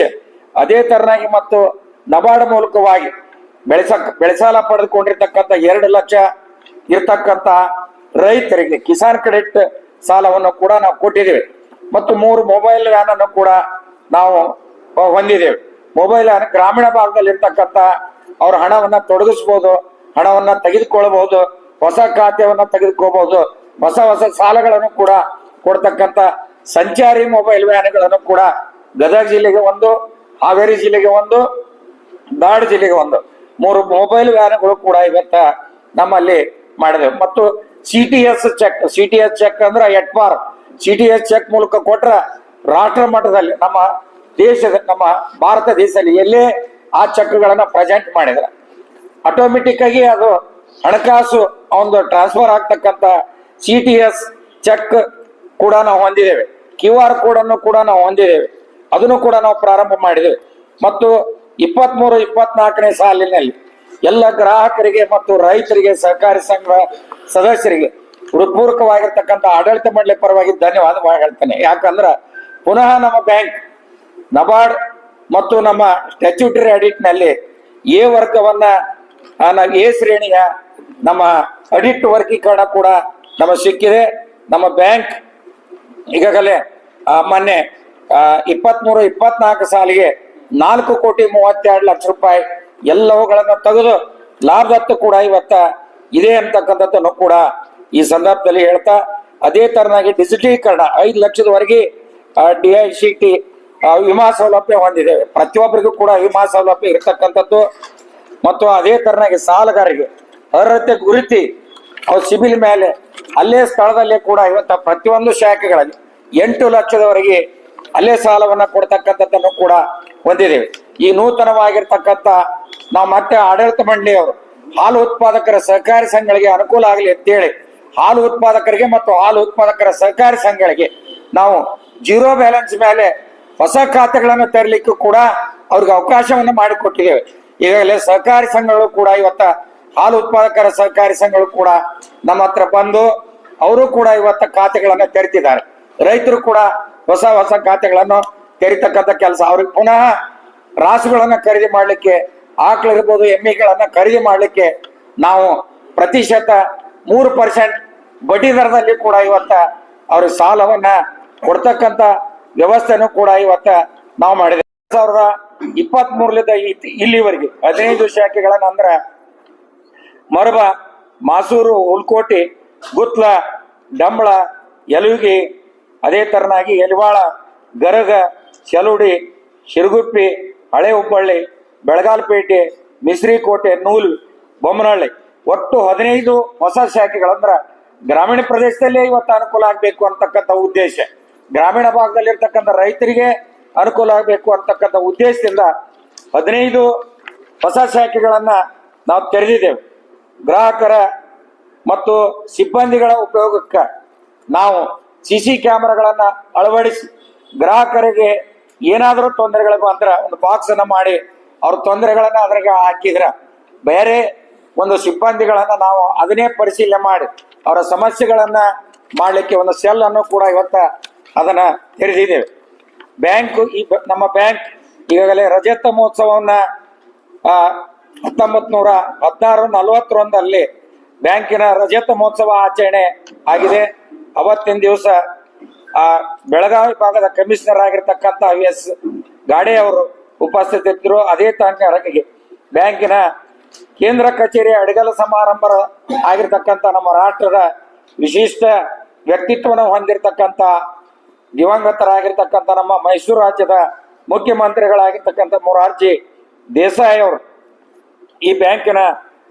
ಅದೇ ತರನಾಗಿ ಮತ್ತು ನಬಾರ್ಡ್ ಮೂಲಕವಾಗಿ ಬೆಳೆಸಾಲ ಪಡೆದುಕೊಂಡಿರ್ತಕ್ಕಂಥ 2 ಲಕ್ಷ ಇರ್ತಕ್ಕಂಥ ರೈತರಿಗೆ ಕಿಸಾನ್ ಕ್ರೆಡಿಟ್ ಸಾಲವನ್ನು ಕೂಡ ನಾವು ಕೊಟ್ಟಿದ್ದೇವೆ ಮತ್ತು 3 ಮೊಬೈಲ್ ವ್ಯಾನ್ ಅನ್ನು ಕೂಡ ನಾವು ಹೊಂದಿದ್ದೇವೆ. ಮೊಬೈಲ್ ವ್ಯಾನ್ ಗ್ರಾಮೀಣ ಭಾಗದಲ್ಲಿ ಇರ್ತಕ್ಕಂಥ ಅವ್ರ ಹಣವನ್ನ ತೊಡಗಿಸ್ಬೋದು, ಹಣವನ್ನ ತೆಗೆದುಕೊಳ್ಳಬಹುದು, ಹೊಸ ಖಾತೆಯನ್ನ ತೆಗೆದುಕೋಬಹುದು, ಹೊಸ ಸಾಲಗಳನ್ನು ಕೂಡ ಕೊಡ್ತಕ್ಕಂಥ ಸಂಚಾರಿ ಮೊಬೈಲ್ ವ್ಯಾನ್ಗಳನ್ನು ಕೂಡ ಗದಗ ಜಿಲ್ಲೆಗೆ 1, ಹಾವೇರಿ ಜಿಲ್ಲೆಗೆ 1, ಧಾರವಾಡ ಜಿಲ್ಲೆಗೆ 1 3 ಮೊಬೈಲ್ ವ್ಯಾನ್ಗಳು ಕೂಡ ಇವತ್ತ ನಮ್ಮಲ್ಲಿ ಮಾಡಿದೆವು. ಮತ್ತು CTS ಚೆಕ್ ಅಂದ್ರೆ ಎಟ್ಮಾರ್ CTS ಚೆಕ್ ಮೂಲಕ ಕೊಟ್ರ ರಾಷ್ಟ್ರ ಮಟ್ಟದಲ್ಲಿ ನಮ್ಮ ಭಾರತ ದೇಶದಲ್ಲಿ ಎಲ್ಲೇ ಆ ಚೆಕ್ಗಳನ್ನ ಪ್ರೆಸೆಂಟ್ ಮಾಡಿದ್ರೆ ಆಟೋಮೆಟಿಕ್ ಆಗಿ ಅದು ಹಣಕಾಸು ಒಂದು ಟ್ರಾನ್ಸ್ಫರ್ ಆಗ್ತಕ್ಕಂಥ CTS ಚೆಕ್ ಕೂಡ ನಾವು ಹೊಂದಿದ್ದೇವೆ. QR ಕೋಡ್ ಅನ್ನು ಕೂಡ ನಾವು ಹೊಂದಿದ್ದೇವೆ, ಅದನ್ನು ಕೂಡ ನಾವು ಪ್ರಾರಂಭ ಮಾಡಿದ್ದೇವೆ. ಮತ್ತು 23-24ನೇ ಸಾಲಿನಲ್ಲಿ ಎಲ್ಲ ಗ್ರಾಹಕರಿಗೆ ಮತ್ತು ರೈತರಿಗೆ ಸಹಕಾರಿ ಸಂಘ ಸದಸ್ಯರಿಗೆ ಹೃತ್ಪೂರ್ವಕವಾಗಿರ್ತಕ್ಕಂಥ ಆಡಳಿತ ಮಂಡಳಿ ಪರವಾಗಿ ಧನ್ಯವಾದ ಹೇಳ್ತೇನೆ. ಯಾಕಂದ್ರ ಪುನಃ ನಮ್ಮ ಬ್ಯಾಂಕ್ ನಬಾರ್ಡ್ ಮತ್ತು ನಮ್ಮ ಸ್ಟ್ಯಾಚ್ಯೂಟರಿ ಆಡಿಟ್ ನಲ್ಲಿ ಎ ವರ್ಗವನ್ನ ಎ ಶ್ರೇಣಿಯ ನಮ್ಮ ಆಡಿಟ್ ವರ್ಗೀಕರಣ ಕೂಡ ನಮಗೆ ಸಿಕ್ಕಿದೆ. ನಮ್ಮ ಬ್ಯಾಂಕ್ ಈಗಾಗಲೇ ಮೊನ್ನೆ 23-24 ಸಾಲಿಗೆ 4,32,00,000 ರೂಪಾಯಿ ಎಲ್ಲವುಗಳನ್ನ ತೆಗೆದು ಲಾಭದತ್ತು ಕೂಡ ಇವತ್ತ ಇದೆ ಅಂತಕ್ಕಂಥದ್ದನ್ನು ಕೂಡ ಈ ಸಂದರ್ಭದಲ್ಲಿ ಹೇಳ್ತಾ, ಅದೇ ತರನಾಗಿ ಡಿಜಿಟಲೀಕರಣ 5 ಲಕ್ಷದವರೆಗೆ DICT ವಿಮಾ ಸೌಲಭ್ಯ ಹೊಂದಿದ್ದೇವೆ. ಪ್ರತಿಯೊಬ್ಬರಿಗೂ ಕೂಡ ವಿಮಾ ಸೌಲಭ್ಯ ಇರತಕ್ಕಂಥದ್ದು. ಮತ್ತು ಅದೇ ತರನಾಗಿ ಸಾಲಗಾರರಿಗೆ ಅರ್ಹತೆ ಗುರುತಿ ಅವ್ರ ಸಿಬಿಲ್ ಮೇಲೆ ಅಲ್ಲೇ ಸ್ಥಳದಲ್ಲೇ ಕೂಡ ಇವತ್ತ ಪ್ರತಿಯೊಂದು ಶಾಖೆಗಳಲ್ಲಿ 8 ಲಕ್ಷದವರೆಗೆ ಅಲ್ಲೇ ಸಾಲವನ್ನ ಕೊಡ್ತಕ್ಕಂಥದ್ದನ್ನು ಕೂಡ ಹೊಂದಿದ್ದೇವೆ. ಈ ನೂತನವಾಗಿರ್ತಕ್ಕಂಥ ನಾವು ಮತ್ತೆ ಆಡಳಿತ ಮಂಡಳಿಯವರು ಹಾಲು ಉತ್ಪಾದಕರ ಸಹಕಾರಿ ಸಂಘಗಳಿಗೆ ಅನುಕೂಲ ಆಗಲಿ ಅಂತೇಳಿ ಹಾಲು ಉತ್ಪಾದಕರಿಗೆ ಮತ್ತು ಹಾಲು ಉತ್ಪಾದಕರ ಸಹಕಾರಿ ಸಂಘಗಳಿಗೆ ನಾವು 0 ಬ್ಯಾಲೆನ್ಸ್ ಮೇಲೆ ಹೊಸ ಖಾತೆಗಳನ್ನು ತೆರಲಿಕ್ಕೂ ಕೂಡ ಅವ್ರಿಗೆ ಅವಕಾಶವನ್ನು ಮಾಡಿಕೊಟ್ಟಿದ್ದೇವೆ. ಈಗಾಗಲೇ ಸಹಕಾರಿ ಸಂಘಗಳು ಕೂಡ ಇವತ್ತ ಹಾಲು ಉತ್ಪಾದಕರ ಸಹಕಾರಿ ಸಂಘಗಳು ಕೂಡ ನಮ್ಮ ಹತ್ರ ಬಂದು ಅವರು ಕೂಡ ಇವತ್ತ ಖಾತೆಗಳನ್ನು ತೆರೆತಿದ್ದಾರೆ. ರೈತರು ಕೂಡ ಹೊಸ ಖಾತೆಗಳನ್ನು ತೆರಿತಕ್ಕಂಥ ಕೆಲಸ, ಅವ್ರಿಗೆ ಪುನಃ ರಾಸುಗಳನ್ನ ಖರೀದಿ ಮಾಡ್ಲಿಕ್ಕೆ, ಆಕಳಿರ್ಬೋದು ಎಮ್ಮೆಗಳನ್ನ ಖರೀದಿ ಮಾಡ್ಲಿಕ್ಕೆ ನಾವು ಪ್ರತಿಶತ 3% ಬಡ್ಡಿ ದರದಲ್ಲಿ ಕೂಡ ಇವತ್ತ ಅವ್ರಿಗೆ ಸಾಲವನ್ನ ಕೊಡ್ತಕ್ಕಂಥ ವ್ಯವಸ್ಥೆನೂ ಕೂಡ ಇವತ್ತ ನಾವು ಮಾಡಿದ್ದೇವೆ. 2023 ಇಲ್ಲಿವರೆಗೆ 15 ಶಾಖೆಗಳನ್ನ ಅಂದ್ರ ಮರಬ, ಮಾಸೂರು, ಹುಲ್ಕೋಟಿ, ಗುತ್ಲ, ಡಂಬಳ, ಯಲುಗಿ, ಅದೇ ತರನಾಗಿ ಯಲಿವಾಳ, ಗರಗ, ಚಲುಡಿ, ಶಿರಗುಪ್ಪಿ, ಹಳೆ ಹುಬ್ಬಳ್ಳಿ, ಬೆಳಗಾಲಪೇಟೆ, ಮಿಸ್ರಿಕೋಟೆ, ನೂಲು, ಬೊಮ್ಮನಹಳ್ಳಿ, ಒಟ್ಟು 15 ಹೊಸ ಶಾಖೆಗಳಂದ್ರ ಗ್ರಾಮೀಣ ಪ್ರದೇಶದಲ್ಲೇ ಇವತ್ತು ಅನುಕೂಲ ಆಗ್ಬೇಕು ಅಂತಕ್ಕಂಥ ಉದ್ದೇಶ, ಗ್ರಾಮೀಣ ಭಾಗದಲ್ಲಿ ಇರ್ತಕ್ಕಂಥ ರೈತರಿಗೆ ಅನುಕೂಲ ಆಗಬೇಕು ಅಂತಕ್ಕಂಥ ಉದ್ದೇಶದಿಂದ 15 ಹೊಸ ಶಾಖೆಗಳನ್ನ ನಾವು ತೆರೆದಿದ್ದೇವೆ. ಗ್ರಾಹಕರ ಮತ್ತು ಸಿಬ್ಬಂದಿಗಳ ಉಪಯೋಗಕ್ಕೆ ನಾವು CC ಕ್ಯಾಮೆರಾಗಳನ್ನ ಅಳವಡಿಸಿ ಗ್ರಾಹಕರಿಗೆ ಏನಾದರೂ ತೊಂದರೆಗಳು ಬಂದ್ರ ಒಂದು ಬಾಕ್ಸ್ ಅನ್ನ ಮಾಡಿ ಅವ್ರ ತೊಂದರೆಗಳನ್ನ ಅದ್ರಾಗ ಹಾಕಿದ್ರ ಬೇರೆ ಒಂದು ಸಿಬ್ಬಂದಿಗಳನ್ನ ನಾವು ಅದನ್ನೇ ಪರಿಶೀಲನೆ ಮಾಡಿ ಅವರ ಸಮಸ್ಯೆಗಳನ್ನ ಮಾಡ್ಲಿಕ್ಕೆ ಒಂದು ಸೆಲ್ ಅನ್ನು ಕೂಡ ಇವತ್ತ ಅದನ್ನ ತೆರೆದಿದ್ದೇವೆ. ಬ್ಯಾಂಕ್ ನಮ್ಮ ಬ್ಯಾಂಕ್ ಈಗಾಗಲೇ ರಜತ ಮಹೋತ್ಸವವನ್ನ 1916-41 ಬ್ಯಾಂಕಿನ ರಜತ ಮಹೋತ್ಸವ ಆಚರಣೆ ಆಗಿದೆ. ಅವತ್ತಿನ ದಿವಸ ಬೆಳಗಾವಿ ಭಾಗದ ಕಮಿಷನರ್ ಆಗಿರ್ತಕ್ಕಂಥ VS ಗಾಡೆ ಅವರು ಉಪಸ್ಥಿತರಿದ್ದರು. ಅದೇ ತನಕ ಬ್ಯಾಂಕಿನ ಕೇಂದ್ರ ಕಚೇರಿ ಅಡಿಗಲ ಸಮಾರಂಭ ಆಗಿರ್ತಕ್ಕಂಥ ನಮ್ಮ ರಾಷ್ಟ್ರದ ವಿಶಿಷ್ಟ ವ್ಯಕ್ತಿತ್ವವನ್ನು ಹೊಂದಿರತಕ್ಕಂಥ ದಿವಂಗತರಾಗಿರ್ತಕ್ಕಂಥ ನಮ್ಮ ಮೈಸೂರು ರಾಜ್ಯದ ಮುಖ್ಯಮಂತ್ರಿಗಳಾಗಿರ್ತಕ್ಕಂಥ ಮೊರಾರ್ಜಿ ದೇಸಾಯಿ ಅವರು ಈ ಬ್ಯಾಂಕಿನ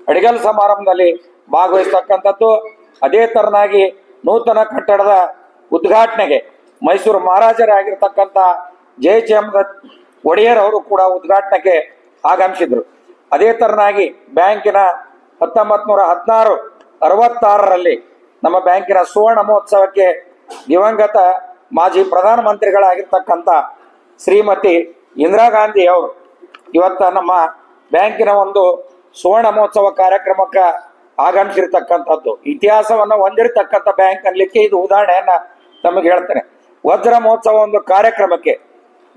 ಅಡಿಗಲ್ ಸಮಾರಂಭದಲ್ಲಿ ಭಾಗವಹಿಸ್ತಕ್ಕಂಥದ್ದು. ಅದೇ ತರನಾಗಿ ನೂತನ ಕಟ್ಟಡದ ಉದ್ಘಾಟನೆಗೆ ಮೈಸೂರು ಮಹಾರಾಜರಾಗಿರ್ತಕ್ಕಂಥ ಜಯಚಾಮರಾಜ ಒಡೆಯರ್ ಅವರು ಕೂಡ ಉದ್ಘಾಟನೆಗೆ ಆಗಮಿಸಿದ್ರು. ಅದೇ ತರನಾಗಿ ಬ್ಯಾಂಕಿನ 1916-66 ನಮ್ಮ ಬ್ಯಾಂಕಿನ ಸುವರ್ಣ ಮಹೋತ್ಸವಕ್ಕೆ ದಿವಂಗತ ಮಾಜಿ ಪ್ರಧಾನಮಂತ್ರಿಗಳಾಗಿರ್ತಕ್ಕಂಥ ಶ್ರೀಮತಿ ಇಂದಿರಾ ಗಾಂಧಿ ಅವರು ಇವತ್ತ ನಮ್ಮ ಬ್ಯಾಂಕಿನ ಒಂದು ಸುವರ್ಣ ಮಹೋತ್ಸವ ಕಾರ್ಯಕ್ರಮಕ್ಕೆ ಆಗಮಿಸಿರ್ತಕ್ಕಂಥದ್ದು. ಇತಿಹಾಸವನ್ನ ಹೊಂದಿರತಕ್ಕಂಥ ಬ್ಯಾಂಕ್ ಅನ್ಲಿಕ್ಕೆ ಇದು ಉದಾಹರಣೆಯನ್ನ ತಮಗೆ ಹೇಳ್ತೇನೆ. ವಜ್ರ ಮಹೋತ್ಸವ ಒಂದು ಕಾರ್ಯಕ್ರಮಕ್ಕೆ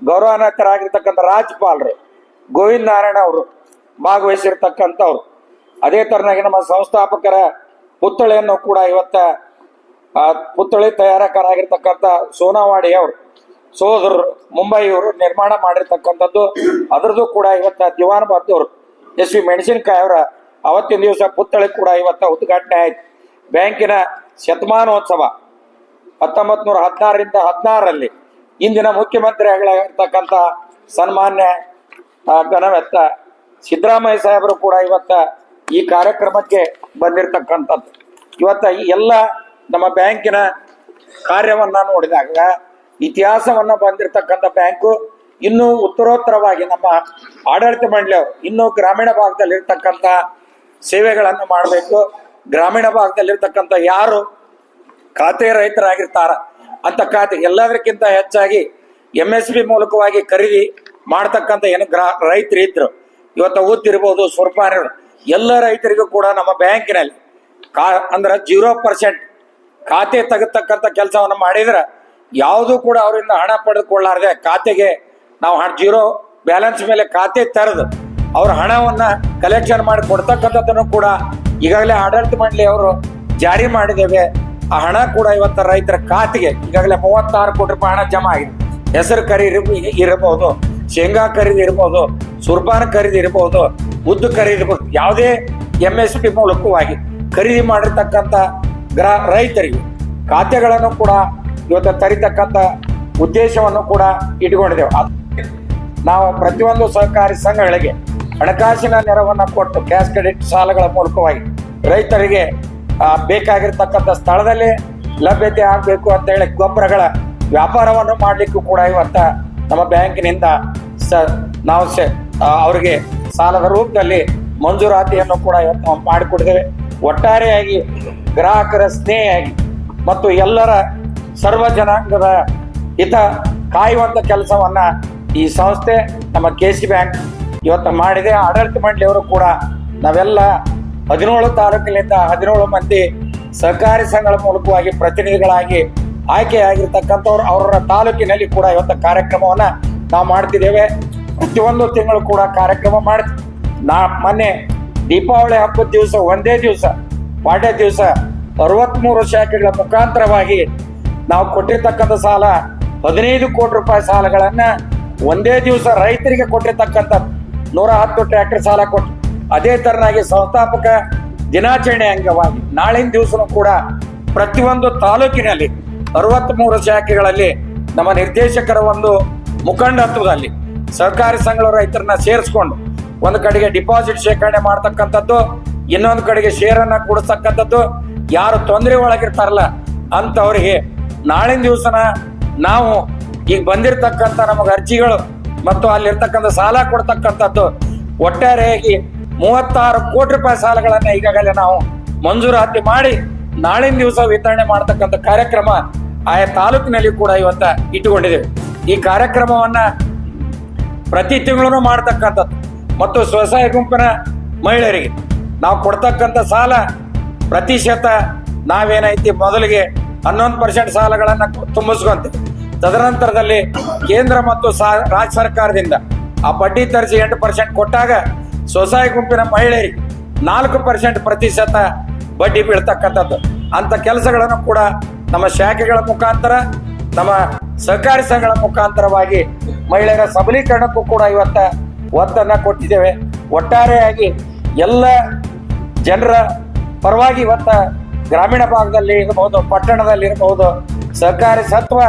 ಗೌರವಾನ್ವಿತರಾಗಿರ್ತಕ್ಕಂಥ ರಾಜ್ಯಪಾಲರು ಗೋವಿಂದ ನಾರಾಯಣ ಅವರು ಭಾಗವಹಿಸಿರ್ತಕ್ಕಂಥವ್ರು. ಅದೇ ತರನಾಗಿ ನಮ್ಮ ಸಂಸ್ಥಾಪಕರ ಪುತ್ಥಳಿಯನ್ನು ಕೂಡ ಇವತ್ತ ಪುತ್ಥಳಿ ತಯಾರಕರಾಗಿರ್ತಕ್ಕಂಥ ಸೋನಾವಾಡಿ ಅವರು ಸೋದರರು ಮುಂಬೈಯವರು ನಿರ್ಮಾಣ ಮಾಡಿರ್ತಕ್ಕಂಥದ್ದು. ಅದರದ್ದು ಕೂಡ ಇವತ್ತ ದಿವಾನ್ ಬಹದ್ದೂರ್ SV ಮೆಣಸಿನಕಾಯಿ ಅವರ ಅವತ್ತಿನ ದಿವಸ ಪುತ್ಥಳಿ ಕೂಡ ಇವತ್ತ ಉದ್ಘಾಟನೆ ಆಯ್ತು. ಬ್ಯಾಂಕಿನ ಶತಮಾನೋತ್ಸವ 1916-16 ಇಂದಿನ ಮುಖ್ಯಮಂತ್ರಿಗಳಾಗಿರ್ತಕ್ಕಂಥ ಸನ್ಮಾನ್ಯ ಘನವೆತ್ತ ಸಿದ್ದರಾಮಯ್ಯ ಸಾಹೇಬರು ಕೂಡ ಇವತ್ತ ಈ ಕಾರ್ಯಕ್ರಮಕ್ಕೆ ಬಂದಿರತಕ್ಕಂಥದ್ದು. ಇವತ್ತ ಈ ಎಲ್ಲ ನಮ್ಮ ಬ್ಯಾಂಕಿನ ಕಾರ್ಯವನ್ನ ನೋಡಿದಾಗ ಇತಿಹಾಸವನ್ನ ಬಂದಿರತಕ್ಕಂಥ ಬ್ಯಾಂಕು ಇನ್ನೂ ಉತ್ತರೋತ್ತರವಾಗಿ ನಮ್ಮ ಆಡಳಿತ ಮಂಡಳಿಯವರು ಇನ್ನೂ ಗ್ರಾಮೀಣ ಭಾಗದಲ್ಲಿರ್ತಕ್ಕಂಥ ಸೇವೆಗಳನ್ನು ಮಾಡಬೇಕು. ಗ್ರಾಮೀಣ ಭಾಗದಲ್ಲಿರ್ತಕ್ಕಂಥ ಯಾರು ಖಾತೆ ರೈತರಾಗಿರ್ತಾರ ಅಂತ ಖಾತೆ ಎಲ್ಲದಕ್ಕಿಂತ ಹೆಚ್ಚಾಗಿ MSP ಮೂಲಕವಾಗಿ ಖರೀದಿ ಮಾಡ್ತಕ್ಕಂಥ ಏನು ರೈತರು ಇದ್ರು ಇವತ್ತು ಓದ್ತಿರ್ಬೋದು ಸ್ವರ್ಪಾನಿರು ಎಲ್ಲ ರೈತರಿಗೂ ಕೂಡ ನಮ್ಮ ಬ್ಯಾಂಕಿನಲ್ಲಿ ಅಂದ್ರೆ 0% ಖಾತೆ ತೆಗೆತಕ್ಕಂಥ ಕೆಲಸವನ್ನು ಮಾಡಿದ್ರೆ ಯಾವುದೂ ಕೂಡ ಅವರಿಂದ ಹಣ ಪಡೆದುಕೊಳ್ಳಾರದೆ ಖಾತೆಗೆ ನಾವು 0 ಬ್ಯಾಲೆನ್ಸ್ ಮೇಲೆ ಖಾತೆ ತೆರೆದು ಅವ್ರ ಹಣವನ್ನ ಕಲೆಕ್ಷನ್ ಮಾಡಿ ಕೊಡ್ತಕ್ಕಂಥದ್ದನ್ನು ಕೂಡ ಈಗಾಗಲೇ ಆಡಳಿತ ಮಂಡಳಿ ಅವರು ಜಾರಿ ಮಾಡಿದ್ದೇವೆ. ಆ ಹಣ ಕೂಡ ಇವತ್ತ ರೈತರ ಖಾತೆಗೆ ಈಗಾಗಲೇ 36 ಕೋಟಿ ರೂಪಾಯಿ ಹಣ ಜಮಾ ಆಗಿದೆ. ಹೆಸರು ಖರೀದಿ ಇರಬಹುದು, ಶೇಂಗಾ ಖರೀದಿ ಇರಬಹುದು, ಸುರ್ಪಾನ ಖರೀದಿ ಇರಬಹುದು, ಉದ್ದು ಖರೀದಿ ಇರಬಹುದು, ಯಾವುದೇ MSP ಮೂಲಕವಾಗಿ ಖರೀದಿ ಮಾಡಿರ್ತಕ್ಕಂಥ ರೈತರಿಗೆ ಖಾತೆಗಳನ್ನು ಕೂಡ ಇವತ್ತು ತರಿತಕ್ಕಂಥ ಉದ್ದೇಶವನ್ನು ಕೂಡ ಇಟ್ಕೊಂಡಿದ್ದೇವೆ. ನಾವು ಪ್ರತಿಯೊಂದು ಸಹಕಾರಿ ಸಂಘಗಳಿಗೆ ಹಣಕಾಸಿನ ನೆರವನ್ನು ಕೊಟ್ಟು ಕ್ಯಾಶ್ ಕ್ರೆಡಿಟ್ ಸಾಲಗಳ ಮೂಲಕವಾಗಿ ರೈತರಿಗೆ ಬೇಕಾಗಿರ್ತಕ್ಕಂಥ ಸ್ಥಳದಲ್ಲಿ ಲಭ್ಯತೆ ಆಗಬೇಕು ಅಂತ ಹೇಳಿ ಗೊಬ್ಬರಗಳ ವ್ಯಾಪಾರವನ್ನು ಮಾಡಲಿಕ್ಕೂ ಕೂಡ ಇವತ್ತ ನಮ್ಮ ಬ್ಯಾಂಕಿನಿಂದ ನಾವು ಅವರಿಗೆ ಸಾಲದ ರೂಪದಲ್ಲಿ ಮಂಜೂರಾತಿಯನ್ನು ಕೂಡ ಇವತ್ತು ನಾವು ಮಾಡಿಕೊಡ್ತೇವೆ. ಒಟ್ಟಾರೆಯಾಗಿ ಗ್ರಾಹಕರ ಸ್ನೇಹಿಯಾಗಿ ಮತ್ತು ಎಲ್ಲರ ಸರ್ವ ಜನಾಂಗದ ಹಿತ ಕಾಯುವಂತ ಕೆಲಸವನ್ನ ಈ ಸಂಸ್ಥೆ ನಮ್ಮ KC ಬ್ಯಾಂಕ್ ಇವತ್ತು ಮಾಡಿದೆ. ಆಡಳಿತ ಮಂಡಳಿಯವರು ಕೂಡ ನಾವೆಲ್ಲ 17 ತಾಲೂಕಿನಿಂದ 17 ಮಂದಿ ಸಹಕಾರಿ ಸಂಘಗಳ ಮೂಲಕವಾಗಿ ಪ್ರತಿನಿಧಿಗಳಾಗಿ ಆಯ್ಕೆಯಾಗಿರ್ತಕ್ಕಂಥವ್ರು ಅವರ ತಾಲೂಕಿನಲ್ಲಿ ಕೂಡ ಇವತ್ತು ಕಾರ್ಯಕ್ರಮವನ್ನ ನಾವು ಮಾಡ್ತಿದ್ದೇವೆ. ಪ್ರತಿಯೊಂದು ತಿಂಗಳು ಕೂಡ ಕಾರ್ಯಕ್ರಮ ಮಾಡ್ತೀವಿ. ಮೊನ್ನೆ ದೀಪಾವಳಿ ಹಬ್ಬದ ದಿವಸ ಒಂದೇ ದಿವಸ ಪಾಡ್ಯ ದಿವಸ 63 ಶಾಖೆಗಳ ಮುಖಾಂತರವಾಗಿ ನಾವು ಕೊಟ್ಟಿರ್ತಕ್ಕಂಥ ಸಾಲ 15 ಕೋಟಿ ರೂಪಾಯಿ ಸಾಲಗಳನ್ನ ಒಂದೇ ದಿವಸ ರೈತರಿಗೆ ಕೊಟ್ಟಿರ್ತಕ್ಕಂಥ 110 ಟ್ರ್ಯಾಕ್ಟರ್ ಸಾಲ ಕೊಟ್ಟು ಅದೇ ತರನಾಗಿ ಸಂಸ್ಥಾಪಕ ದಿನಾಚರಣೆ ಅಂಗವಾಗಿ ನಾಳಿನ ದಿವಸನೂ ಕೂಡ ಪ್ರತಿಯೊಂದು ತಾಲೂಕಿನಲ್ಲಿ 63 ಶಾಖೆಗಳಲ್ಲಿ ನಮ್ಮ ನಿರ್ದೇಶಕರ ಒಂದು ಮುಖಂಡತ್ವದಲ್ಲಿ ಸಹಕಾರಿ ಸಂಘಗಳ ರೈತರನ್ನ ಸೇರಿಸ್ಕೊಂಡು ಒಂದು ಕಡೆಗೆ ಡಿಪಾಸಿಟ್ ಶೇಖರಣೆ ಮಾಡ್ತಕ್ಕಂಥದ್ದು, ಇನ್ನೊಂದು ಕಡೆಗೆ ಶೇರನ್ನ ಕೊಡಿಸ್ತಕ್ಕಂಥದ್ದು, ಯಾರು ತೊಂದರೆ ಒಳಗಿರ್ತಾರಲ್ಲ ಅಂತವರಿಗೆ ನಾಳಿನ ದಿವಸನ ನಾವು ಈಗ ಬಂದಿರತಕ್ಕಂಥ ನಮಗೆ ಅರ್ಜಿಗಳು ಮತ್ತು ಅಲ್ಲಿರ್ತಕ್ಕಂಥ ಸಾಲ ಕೊಡ್ತಕ್ಕಂಥದ್ದು ಒಟ್ಟಾರೆಯಾಗಿ 36 ಕೋಟಿ ರೂಪಾಯಿ ಸಾಲಗಳನ್ನ ಈಗಾಗಲೇ ನಾವು ಮಂಜೂರಾತಿ ಮಾಡಿ ನಾಳಿನ ದಿವಸ ವಿತರಣೆ ಮಾಡತಕ್ಕಂಥ ಕಾರ್ಯಕ್ರಮ ಆಯಾ ತಾಲೂಕಿನಲ್ಲಿ ಕೂಡ ಇವತ್ತ ಇಟ್ಟುಕೊಂಡಿದ್ದೇವೆ. ಈ ಕಾರ್ಯಕ್ರಮವನ್ನ ಪ್ರತಿ ತಿಂಗಳು ಮಾಡ್ತಕ್ಕಂಥದ್ದು ಮತ್ತು ಸ್ವಸಹಾಯ ಗುಂಪಿನ ಮಹಿಳೆಯರಿಗೆ ನಾವು ಕೊಡ್ತಕ್ಕಂಥ ಸಾಲ ಪ್ರತಿಶತ ನಾವೇನೈತಿ ಮೊದಲಿಗೆ 11% ಸಾಲಗಳನ್ನ ತುಂಬಿಸ್ಕೊಂತೀವಿ. ತದನಂತರದಲ್ಲಿ ಕೇಂದ್ರ ಮತ್ತು ರಾಜ್ಯ ಸರ್ಕಾರದಿಂದ ಆ ಬಡ್ಡಿ ತರಿಸಿ 8% ಕೊಟ್ಟಾಗ ಸ್ವಸಹಾಯ ಗುಂಪಿನ ಮಹಿಳೆಯರಿಗೆ 4% ಪ್ರತಿಶತ ಬಡ್ಡಿ ಬೀಳ್ತಕ್ಕಂಥದ್ದು ಅಂತ ಕೆಲಸಗಳನ್ನು ಕೂಡ ನಮ್ಮ ಶಾಖೆಗಳ ಮುಖಾಂತರ ನಮ್ಮ ಸಹಕಾರಿ ಸಂಘಗಳ ಮುಖಾಂತರವಾಗಿ ಮಹಿಳೆಯರ ಸಬಲೀಕರಣಕ್ಕೂ ಕೂಡ ಇವತ್ತ ಒತ್ತನ್ನ ಕೊಟ್ಟಿದ್ದೇವೆ. ಒಟ್ಟಾರೆಯಾಗಿ ಎಲ್ಲ ಜನರ ಪರವಾಗಿ ಇವತ್ತ ಗ್ರಾಮೀಣ ಭಾಗದಲ್ಲಿ ಇರಬಹುದು, ಪಟ್ಟಣದಲ್ಲಿ ಇರಬಹುದು, ಸಹಕಾರಿ ಸತ್ವ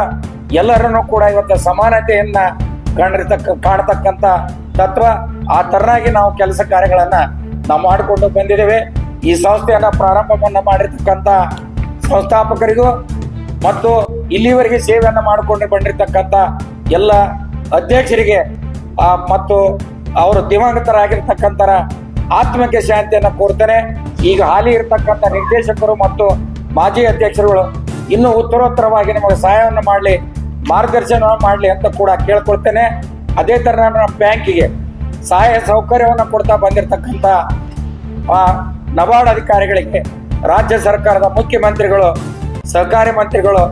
ಎಲ್ಲರನ್ನೂ ಕೂಡ ಇವತ್ತು ಸಮಾನತೆಯನ್ನ ಕಾಣತಕ್ಕಂಥ ತತ್ವ ಆ ತರನಾಗಿ ನಾವು ಕೆಲಸ ಕಾರ್ಯಗಳನ್ನ ನಾವು ಮಾಡಿಕೊಂಡು ಬಂದಿದ್ದೇವೆ. ಈ ಸಂಸ್ಥೆಯನ್ನ ಪ್ರಾರಂಭವನ್ನ ಮಾಡಿರ್ತಕ್ಕಂಥ ಸಂಸ್ಥಾಪಕರಿಗೂ ಮತ್ತು ಇಲ್ಲಿವರೆಗೆ ಸೇವೆಯನ್ನ ಮಾಡಿಕೊಂಡು ಬಂದಿರತಕ್ಕಂಥ ಎಲ್ಲ ಅಧ್ಯಕ್ಷರಿಗೆ ಮತ್ತು ಅವರು ದಿವಂಗತರಾಗಿರ್ತಕ್ಕಂಥ ಆತ್ಮಕ್ಕೆ ಶಾಂತಿಯನ್ನ ಕೋರ್ತೇನೆ. ಈಗ ಹಾಲಿ ಇರ್ತಕ್ಕಂಥ ನಿರ್ದೇಶಕರು ಮತ್ತು ಮಾಜಿ ಅಧ್ಯಕ್ಷರುಗಳು ಇನ್ನೂ ಉತ್ತರೋತ್ತರವಾಗಿ ನಮಗೆ ಸಹಾಯವನ್ನು ಮಾಡಲಿ, ಮಾರ್ಗದರ್ಶನ ಮಾಡಲಿ ಅಂತ ಕೂಡ ಕೇಳ್ಕೊಳ್ತೇನೆ. ಅದೇ ತರ ನಮ್ಮ ಬ್ಯಾಂಕಿಗೆ ಸಹಾಯ ಸೌಕರ್ಯವನ್ನು ಕೊಡ್ತಾ ಬಂದಿರತಕ್ಕಂಥ ನಬಾರ್ಡ್ ಅಧಿಕಾರಿಗಳಿಗೆ ರಾಜ್ಯ ಸರ್ಕಾರದ ಮುಖ್ಯಮಂತ್ರಿಗಳು, ಸಹಕಾರಿ ಮಂತ್ರಿಗಳು,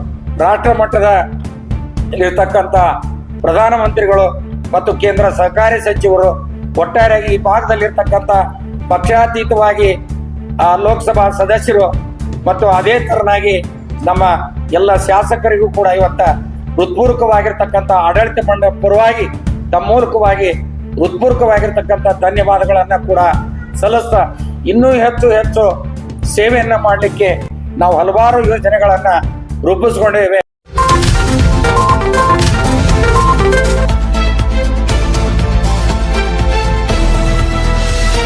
ರಾಷ್ಟ್ರ ಮಟ್ಟದ ಇರ್ತಕ್ಕಂಥ ಪ್ರಧಾನಮಂತ್ರಿಗಳು ಮತ್ತು ಕೇಂದ್ರ ಸಹಕಾರಿ ಸಚಿವರು, ಒಟ್ಟಾರೆಯಾಗಿ ಈ ಭಾಗದಲ್ಲಿರ್ತಕ್ಕಂಥ ಪಕ್ಷಾತೀತವಾಗಿ ಲೋಕಸಭಾ ಸದಸ್ಯರು ಮತ್ತು ಅದೇ ತರನಾಗಿ ನಮ್ಮ ಎಲ್ಲ ಶಾಸಕರಿಗೂ ಕೂಡ ಇವತ್ತ ಹೃತ್ಪೂರ್ವಕವಾಗಿರ್ತಕ್ಕಂಥ ಆಡಳಿತ ಮಂಡಳಿ ಪರವಾಗಿ ತಮ್ಮ ಮೂಲಕವಾಗಿ ಹೃತ್ಪೂರ್ವಕವಾಗಿರ್ತಕ್ಕಂಥ ಧನ್ಯವಾದಗಳನ್ನ ಕೂಡ ಸಲ್ಲಿಸ್ತಾ ಇನ್ನೂ ಹೆಚ್ಚು ಸೇವೆಯನ್ನ ಮಾಡಲಿಕ್ಕೆ ನಾವು ಹಲವಾರು ಯೋಜನೆಗಳನ್ನ ರೂಪಿಸ್ಕೊಂಡಿದ್ದೇವೆ.